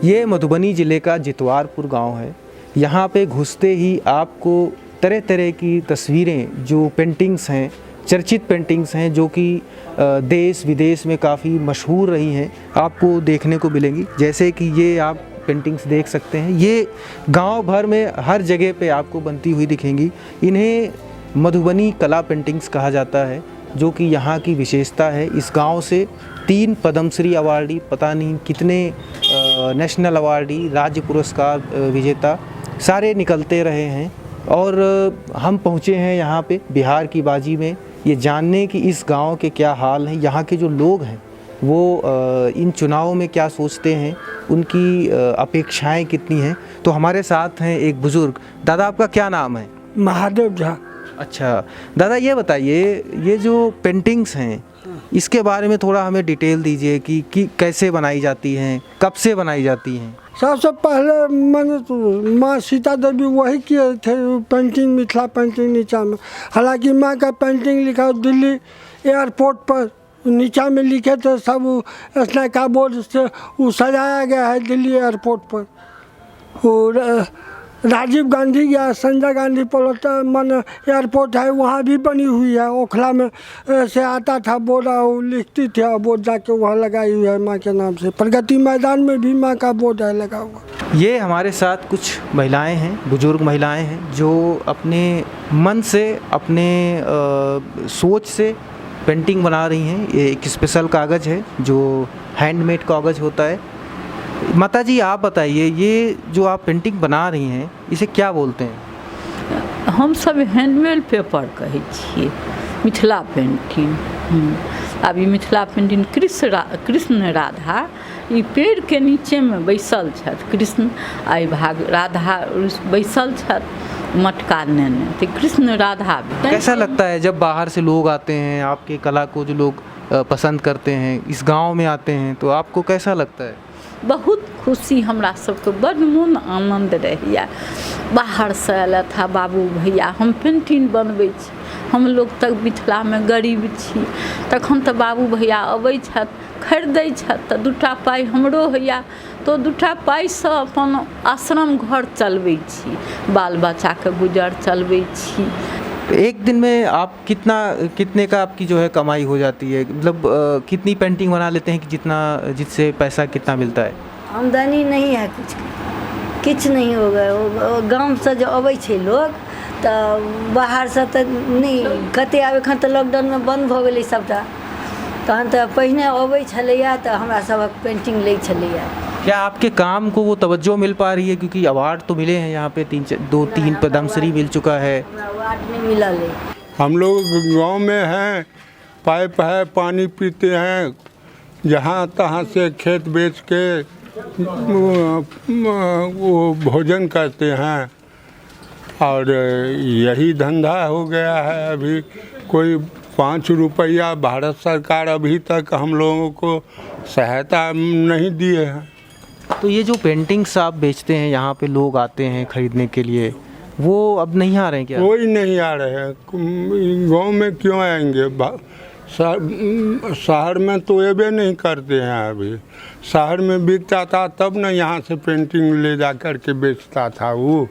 ये मधुबनी ज़िले का जितवारपुर गांव है। यहाँ पे घुसते ही आपको तरह तरह की तस्वीरें, जो पेंटिंग्स हैं, चर्चित पेंटिंग्स हैं, जो कि देश विदेश में काफ़ी मशहूर रही हैं, आपको देखने को मिलेंगी। जैसे कि ये आप पेंटिंग्स देख सकते हैं, ये गांव भर में हर जगह पे आपको बनती हुई दिखेंगी। इन्हें मधुबनी कला पेंटिंग्स कहा जाता है, जो कि यहाँ की विशेषता है। इस गांव से 3 पद्मश्री अवार्डी, पता नहीं कितने नेशनल अवार्डी, राज्य पुरस्कार विजेता सारे निकलते रहे हैं। और हम पहुँचे हैं यहाँ पे बिहार की बाजी में, ये जानने कि इस गांव के क्या हाल हैं, यहाँ के जो लोग हैं वो इन चुनावों में क्या सोचते हैं, उनकी अपेक्षाएं कितनी हैं। तो हमारे साथ हैं एक बुज़ुर्ग। दादा, आपका क्या नाम है? महादेव झा। अच्छा दादा, ये बताइए, ये जो पेंटिंग्स हैं इसके बारे में थोड़ा हमें डिटेल दीजिए कि कैसे बनाई जाती हैं, कब से बनाई जाती हैं? सबसे पहले मैंने तो माँ सीता देवी वही किए थे पेंटिंग, मिथिला पेंटिंग नीचा में। हालांकि माँ का पेंटिंग लिखा दिल्ली एयरपोर्ट पर नीचा में लिखे थे, सब स्नैका बोर्ड से वो सजाया गया है दिल्ली एयरपोर्ट पर। और राजीव गांधी या संजय गांधी मन एयरपोर्ट है, वहाँ भी बनी हुई है। ओखला में से आता था बोर्ड, वो लिखती थी और बोर्ड जाके वहाँ लगाई हुई है माँ के नाम से। प्रगति मैदान में भी माँ का बोर्ड है लगा हुआ। ये हमारे साथ कुछ महिलाएं हैं, बुजुर्ग महिलाएं हैं, जो अपने मन से, अपने सोच से पेंटिंग बना रही हैं। ये एक स्पेशल कागज़ है जो हैंडमेड कागज़ होता है। माता जी, आप बताइए, ये जो आप पेंटिंग बना रही हैं इसे क्या बोलते हैं? हम सब हैंडमेड पेपर कहै छियै, मिथिला पेंटिंग। अब ई मिथिला पेंटिंग कृष्ण राधा ई पेड़ के नीचे में बैसल छथि कृष्ण, आई भाग राधा बैसल छथि मटका नेने, तो कृष्ण राधा। कैसा लगता है जब बाहर से लोग आते हैं, आपके कला को जो लोग पसंद करते हैं, इस गांव में आते हैं, तो आपको कैसा लगता है? बहुत खुशी, हमरा सबके बड़ मोन आनंद रहैया। बाहर से आयल था बाबू भैया, हम पेंटिंग बनबै छी, हम लोग तक मिथिलामे गरीब छी, तखन तऽ बाबू भैया अबै छथि, खरीदै छथि, तऽ 2टा पाइ हमरो होइया, तो 2टा पाइसँ अपन आश्रम घर चलबै छी, बाल बच्चाके गुजर चलबै छी। एक दिन में आप कितने का आपकी जो है कमाई हो जाती है? मतलब कितनी पेंटिंग बना लेते हैं कि जिससे पैसा कितना मिलता है? आमदनी नहीं है, कुछ नहीं होगा। गाँव से जो अबै छे लोग तो बाहर से तो नहीं कते आबे, एखन तो लॉकडाउन में बंद भ गेलै सबटा, तहन तो पहिने अबै छलैया तो हमरा सबक पेंटिंग लै छलैया। क्या आपके काम को वो तवज्जो मिल पा रही है? क्योंकि अवार्ड तो मिले हैं यहाँ पे, 2-3 पद्मश्री मिल चुका है। अवार्ड नहीं मिला ले। हम लोग गांव में हैं, पाइप है, पानी पीते हैं, जहाँ तहाँ से खेत बेच के वो भोजन करते हैं, और यही धंधा हो गया है। अभी कोई 5 रुपया भारत सरकार अभी तक हम लोगों को सहायता नहीं दिए हैं। तो ये जो पेंटिंग्स आप बेचते हैं, यहाँ पे लोग आते हैं खरीदने के लिए, वो अब नहीं आ रहे हैं क्या? कोई नहीं आ रहे हैं। गांव में क्यों आएंगे? शहर में तो ये नहीं करते हैं। अभी शहर में बिकता था तब न यहाँ से पेंटिंग ले जा कर के बेचता था वो,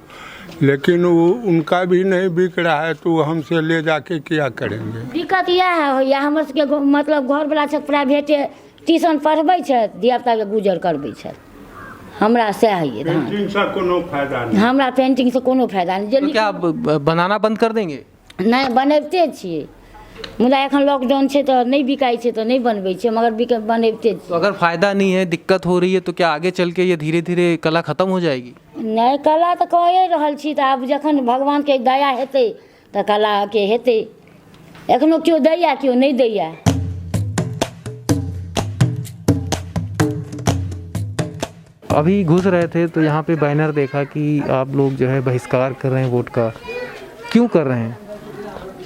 लेकिन वो उनका भी नहीं बिक रहा है, तो हमसे ले जाके क्या करेंगे? दिक्कत यह है, या हमर सबके मतलब घर वाला सब प्राइवेट ट्यूशन पढ़बै छै, धियापुता के गुजर करबै छै। हमरा से है ये पेंटिंग से कोनो फायदा नहीं। हमरा पेंटिंग से कोनो फायदा नहीं। तो क्या आप बनाना बंद कर देंगे? नहीं, बनैबते छियै, मुदा एखन लॉकडाउन छै तो नहीं बिकाई छै तो नहीं बनबै छियै, मगर बनैबते छियै। तो अगर फायदा नहीं है, दिक्कत हो रही है, तो क्या आगे चल के ये धीरे धीरे कला खत्म हो जाएगी? नहीं, कला तो कहे रहल छी, तो आब जखन भगवान के दया हेतै तो कला के हेतै। एखनो क्यों दैया क्यों नहीं दैया। अभी घुस रहे थे तो यहाँ पे बैनर देखा कि आप लोग जो है बहिष्कार कर रहे हैं वोट का। क्यों कर रहे हैं?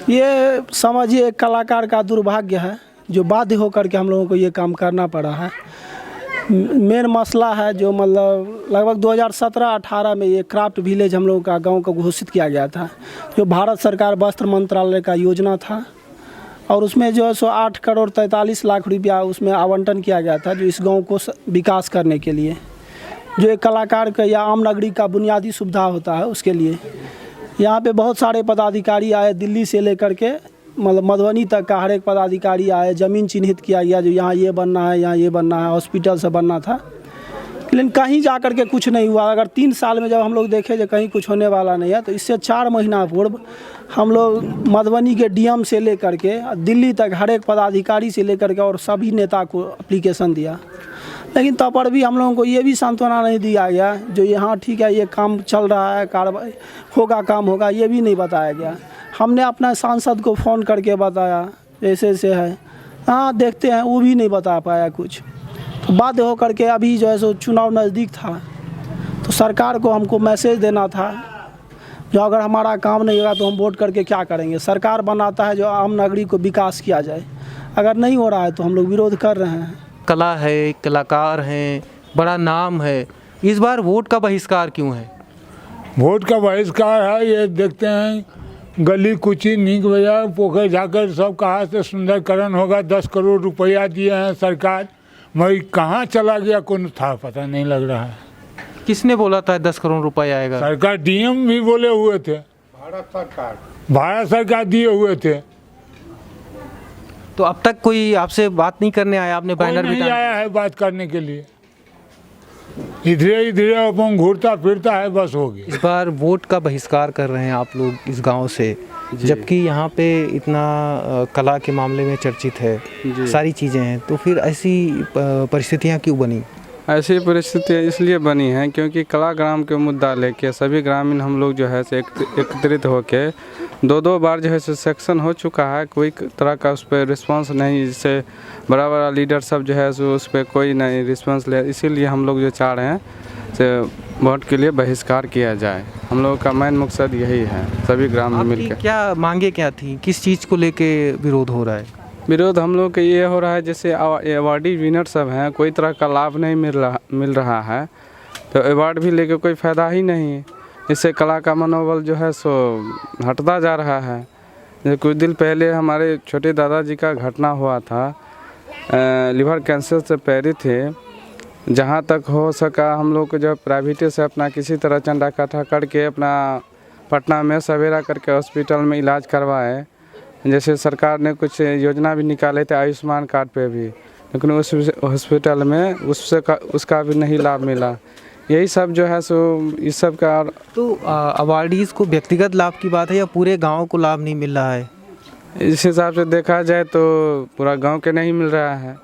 ये समझिए एक कलाकार का दुर्भाग्य है, जो बाध्य होकर के हम लोगों को ये काम करना पड़ा है। मेन मसला है जो मतलब लगभग 2017-18 में ये क्राफ्ट विलेज हम लोगों का गांव को घोषित किया गया था, जो भारत सरकार वस्त्र मंत्रालय का योजना था, और उसमें जो है सो 8 करोड़ 43 लाख रुपया उसमें आवंटन किया गया था, जो इस गांव को विकास करने के लिए। जो एक कलाकार का या आम नागरिक का बुनियादी सुविधा होता है उसके लिए। यहाँ पे बहुत सारे पदाधिकारी आए, दिल्ली से लेकर के मतलब मधुबनी तक का हर एक पदाधिकारी आए, ज़मीन चिन्हित किया गया जो यहाँ ये बनना है, यहाँ ये बनना है, हॉस्पिटल से बनना था, लेकिन कहीं जा कर के कुछ नहीं हुआ। अगर 3 साल में जब हम लोग देखे जो कहीं कुछ होने वाला नहीं है, तो इससे 4 महीना पूर्व हम लोग मधुबनी के डीएम से लेकर के दिल्ली तक हर एक पदाधिकारी से लेकर के और सभी नेता को एप्लीकेशन दिया, लेकिन तब पर भी हम लोगों को ये भी सांत्वना नहीं दिया गया जो यहाँ ठीक है ये काम चल रहा है, कार्रवाई होगा, काम होगा, ये भी नहीं बताया गया। हमने अपना सांसद को फ़ोन करके बताया ऐसे ऐसे है, हाँ देखते हैं, वो भी नहीं बता पाया कुछ। तो बाध्य होकर के अभी जो है सो चुनाव नज़दीक था, तो सरकार को हमको मैसेज देना था जो अगर हमारा काम नहीं होगा तो हम वोट करके क्या करेंगे। सरकार बनाता है जो आम नागरिक को विकास किया जाए, अगर नहीं हो रहा है तो हम लोग विरोध कर रहे हैं। कला है, कलाकार हैं, बड़ा नाम है, इस बार वोट का बहिष्कार क्यों है? वोट का बहिष्कार है, ये देखते हैं गली कुची नीक बाजार पोखर झाकर सब कहाँ से सुंदरकरण होगा। 10 करोड़ रुपया दिए हैं सरकार, मगर कहाँ चला गया कौन था पता नहीं लग रहा है। किसने बोला था 10 करोड़ रुपए आएगा? सरकार डीएम भी बोले हुए थे, भारत सरकार दिए हुए थे। तो अब तक कोई आपसे बात नहीं करने आया? आपने बैनर भी नहीं टांगा? आया है बात करने के लिए, इधरे अपन घूरता फिरता है, बस हो गया। इस बार वोट का बहिष्कार कर रहे हैं आप लोग इस गांव से, जबकि यहाँ पे इतना कला के मामले में चर्चित है, सारी चीज़ें हैं, तो फिर ऐसी परिस्थितियाँ क्यों बनी? ऐसी परिस्थितियाँ इसलिए बनी हैं क्योंकि कला ग्राम के मुद्दा लेके सभी ग्रामीण हम लोग जो है से एकत्रित होके 2 बार जो है से सेक्शन हो चुका है, कोई तरह का उस पर रिस्पांस नहीं, जिससे बड़ा बड़ा लीडर सब जो है सो उस पर कोई नहीं रिस्पांस ले। इसीलिए हम लोग जो चाह रहे हैं से वोट के लिए बहिष्कार किया जाए। हम लोगों का मेन मकसद यही है, सभी ग्राम में मिलकर। क्या मांगे क्या थी, किस चीज़ को लेके विरोध हो रहा है? विरोध हम लोग का ये हो रहा है जैसे अवार्डी विनर सब हैं, कोई तरह का लाभ नहीं मिल रहा है, तो अवार्ड भी लेके कोई फ़ायदा ही नहीं है। इससे कला का मनोबल जो है सो हटता जा रहा है। जैसे कुछ दिन पहले हमारे छोटे दादाजी का घटना हुआ था, लिवर कैंसर से पीड़ित थे। जहाँ तक हो सका हम लोग को जब प्राइवेट से अपना किसी तरह चंदा इकट्ठा करके अपना पटना में सवेरा करके हॉस्पिटल में इलाज करवाए। जैसे सरकार ने कुछ योजना भी निकाले थे आयुष्मान कार्ड पे भी, लेकिन उस हॉस्पिटल में उसका भी नहीं लाभ मिला। यही सब जो है सो इस सब का। तो अवार्डीज़ को व्यक्तिगत लाभ की बात है या पूरे गांव को लाभ नहीं मिल रहा है? इस हिसाब से देखा जाए तो पूरा गांव के नहीं मिल रहा है,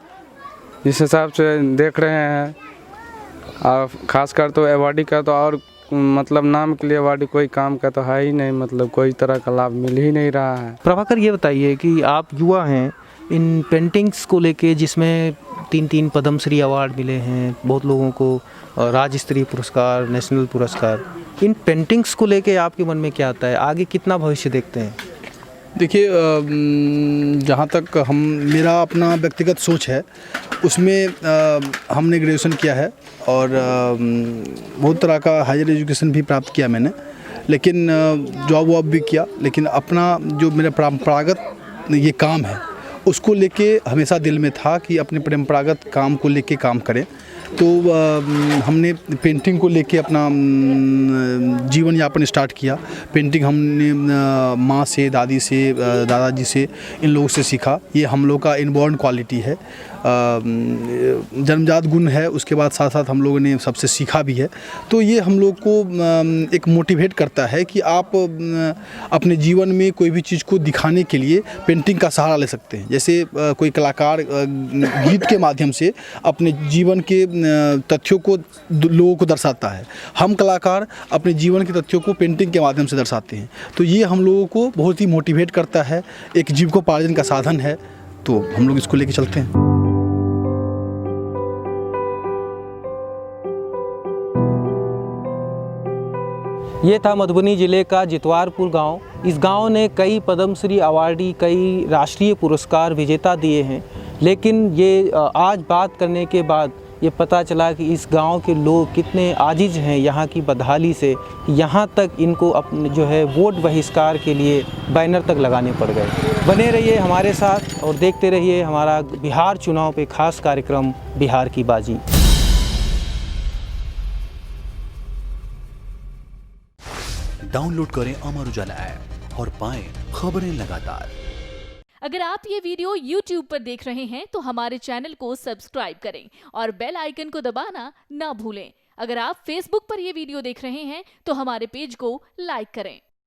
जिस हिसाब से देख रहे हैं। और ख़ासकर तो अवार्डी का तो और मतलब नाम के लिए अवार्डी, कोई काम का तो है ही नहीं, मतलब कोई तरह का लाभ मिल ही नहीं रहा है। प्रभाकर, ये बताइए कि आप युवा हैं, इन पेंटिंग्स को लेके जिसमें 3 पद्मश्री अवार्ड मिले हैं, बहुत लोगों को राज्य स्तरीय पुरस्कार, नेशनल पुरस्कार, इन पेंटिंग्स को लेके आपके मन में क्या आता है? आगे कितना भविष्य देखते हैं? देखिए, जहाँ तक मेरा अपना व्यक्तिगत सोच है उसमें हमने ग्रेजुएशन किया है और बहुत तरह का हायर एजुकेशन भी प्राप्त किया मैंने, लेकिन जॉब वॉब भी किया, लेकिन अपना जो मेरा परंपरागत ये काम है उसको लेके हमेशा दिल में था कि अपने परंपरागत काम को लेके काम करें। तो हमने पेंटिंग को लेके अपना जीवन यापन स्टार्ट किया। पेंटिंग हमने माँ से, दादी से, दादाजी से, इन लोगों से सीखा। ये हम लोग का इनबॉर्न क्वालिटी है, जन्मजात गुण है। उसके बाद साथ साथ हम लोगों ने सबसे सीखा भी है। तो ये हम लोग को एक मोटिवेट करता है कि आप अपने जीवन में कोई भी चीज़ को दिखाने के लिए पेंटिंग का सहारा ले सकते हैं। जैसे कोई कलाकार गीत के माध्यम से अपने जीवन के तथ्यों को लोगों को दर्शाता है, हम कलाकार अपने जीवन के तथ्यों को पेंटिंग के माध्यम से दर्शाते हैं। तो ये हम लोगों को बहुत ही मोटिवेट करता है, एक जीविकोपार्जन का साधन है, तो हम लोग इसको लेके चलते हैं। ये था मधुबनी ज़िले का जितवारपुर गांव। इस गांव ने कई पद्मश्री अवार्डी, कई राष्ट्रीय पुरस्कार विजेता दिए हैं, लेकिन ये आज बात करने के बाद ये पता चला कि इस गांव के लोग कितने आजिज़ हैं यहाँ की बदहाली से। यहाँ तक इनको अपने जो है वोट बहिष्कार के लिए बैनर तक लगाने पड़ गए। बने रहिए हमारे साथ और देखते रहिए हमारा बिहार चुनाव पे खास कार्यक्रम बिहार की बाजी। डाउनलोड करें अमर उजाला ऐप और पाएं खबरें लगातार। अगर आप ये वीडियो YouTube पर देख रहे हैं तो हमारे चैनल को सब्सक्राइब करें और बेल आइकन को दबाना ना भूलें। अगर आप Facebook पर ये वीडियो देख रहे हैं तो हमारे पेज को लाइक करें।